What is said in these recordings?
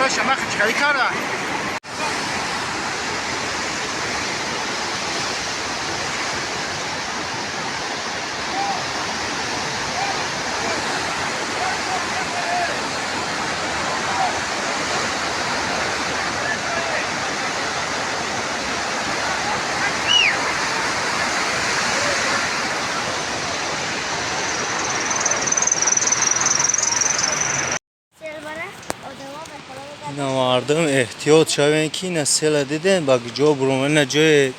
باشه من چیکار کردم مردم احتیاط شوین که این سیل دیدن با جا برومن جای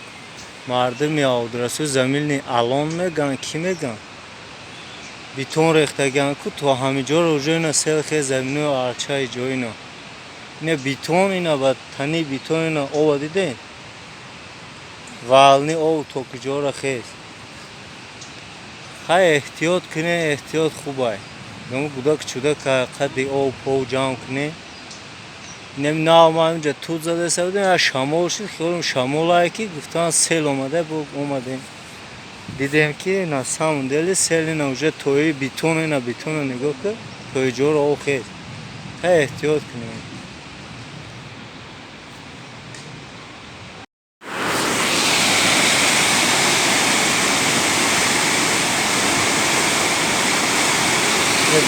مردم آدرس زمین الان میگن کی میگن بیتون ریخته گن کو تو همه جا رو جای سیل خیلی زمین و ارچای جای نه اینه بیتون اینا با تنی بیتون اینا آب دیدن والنی آب تو کجا رو خیلی احتیاط کنه احتیاط خوبه نمو گودا که چوده که قدی آب پاو جام کنه نمی‌دونم اونجا تو زده سودیم شمال شد خیالم شمال که گفتن سیل اومده اومدیم دیدیم که نه سامون دلی سیل نوجه توی بیتون نگاه که توی جور آو خیلی احتیاط کنیم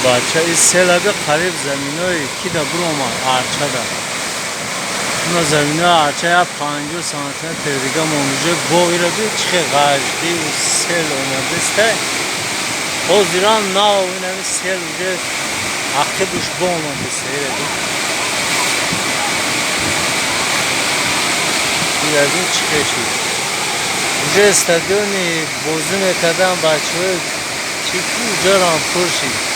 بچه این سیل اگه قریب زمین های کی دا برو ما ارچه دا اونا زمین ها ارچه یا 50 سانتیمتر دیگه مونجه باقی را دید چه غجدی و سیل اومده سته باز دیران نا و این همه سیل بوده حقی دوش با اومده سیل دید این از این چه شد اونجا استادیونی بازی میکردن بچه های چیکی اونجا رام پرشید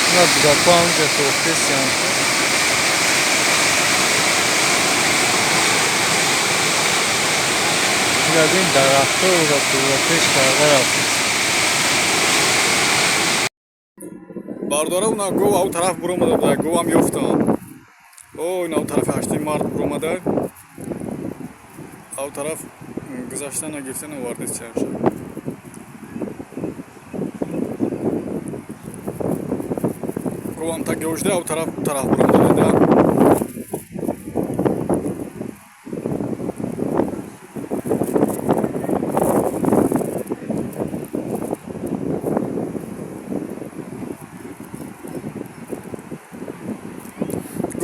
اونا بوده پا همونجا توخته سیانتا از این درخته و را پورتش کرده رفت برداره اونا گو او طرف برو مده بوده گو هم یفتم او این او طرف هشتی مرد برو مده او طرف گذاشتن و گفتن و واردیز چند شد گو هم تا گوشده او طرف برو مده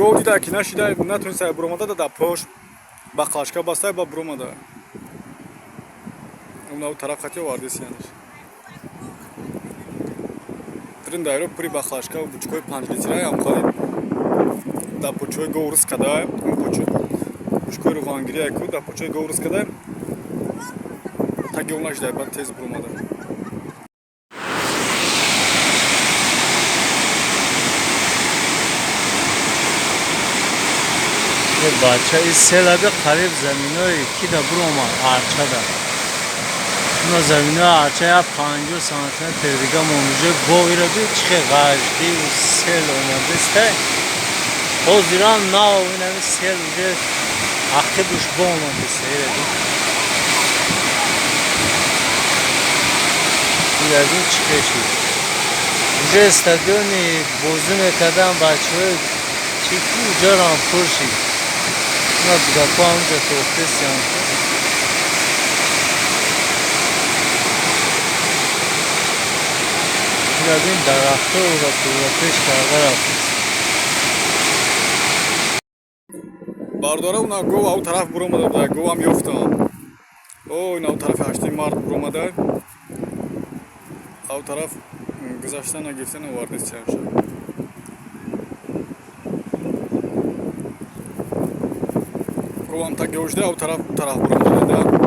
گو دیده که نشیده نتونسته برو مده ده پشت با قاشقه بسته با برو مده اون او طرف خطی واردیز یعنیش ترین دایره پوری با قاشقه و بچکوی 5 لیتره هم خواهید در پوچوی گو رس کده اون بچکوی رو غانگیری اکو در پوچوی گو رس کده تا گو نشیده بعد تیز برو مده بچه این سیل اگه قریب زمین های کی دا برو ما ارچه دا اونا زمین ها ارچه یا 50 سانتیمتر دیگه مونجه باقی را دید چه غجدی و سیل اومده سته باز دیران نا و این همه سیل بوده حقی دوش با اومده سیل دید این از این چه شد اونجا استادیونی بازی میکردن بچه های چیکی اونجا رام پرشید اونا بوده پا همونجا توخته سیانتا این از این درخته و را پورتش کرده رفت برداره اونا گو او طرف برو مده بوده گو هم یفتم او این او طرف هشتی مرد برو مده او طرف گذاشتن و گفتن و واردیز چند شد گو هم تا گوشده او طرف برو مده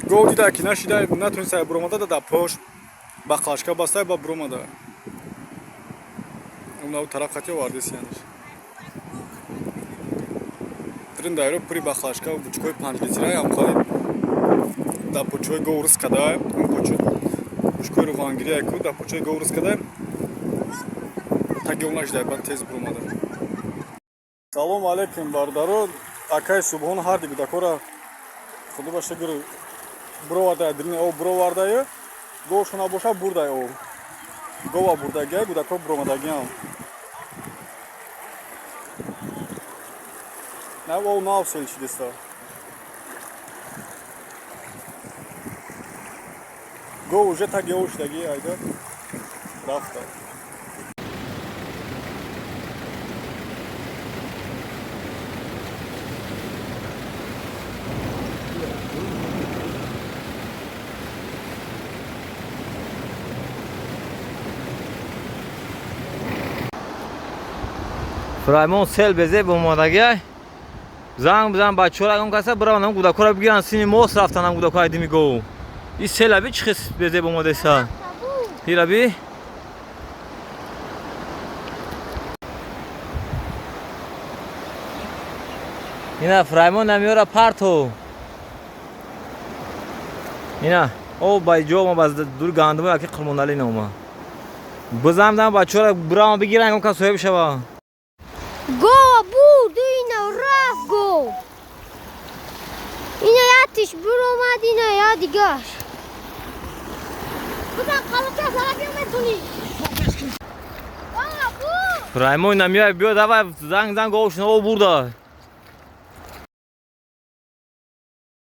گو دیده که نشیده نتونسته برو مده ده پشت با قاشقه بسته با برو مده اون او طرف خطی واردیز یعنیش ترین دایره پوری با قاشقه و بچکوی 5 لیتره هم خواهید در پوچوی گو رس کده اون بچکوی رو غانگیری اکو در پوچوی گو رس کده تا گو نشیده بعد تیز برو مده Салом алейкум бардаро. Акай субҳон ҳарди гудакора худо баша гур броварда дрин о броварда гошона боша бурда о гова бурда гай гудако бромадагиам на о нав селчи деста го уже так ёшдаги айда рафта Фраймон сел безе бомадагай. Занг бизан бачора агам каса браванам гудакора бигиран сини мос рафтанам гудакора айдими гов. И селаби чихис безе бомадеса. Хираби. Ина Фраймон намиора парто. Ина о байҷома баз дур гандума яки қилмондали нома. Бизам дам бачора браван бигиран агам каса соҳиб шава. Гова буду ина раф гов. Ина ятиш буромад ина я дигаш. Куда қалка залабиё метуни. Гова бу. Фраймон намиора биё давай занг гошна о бурда.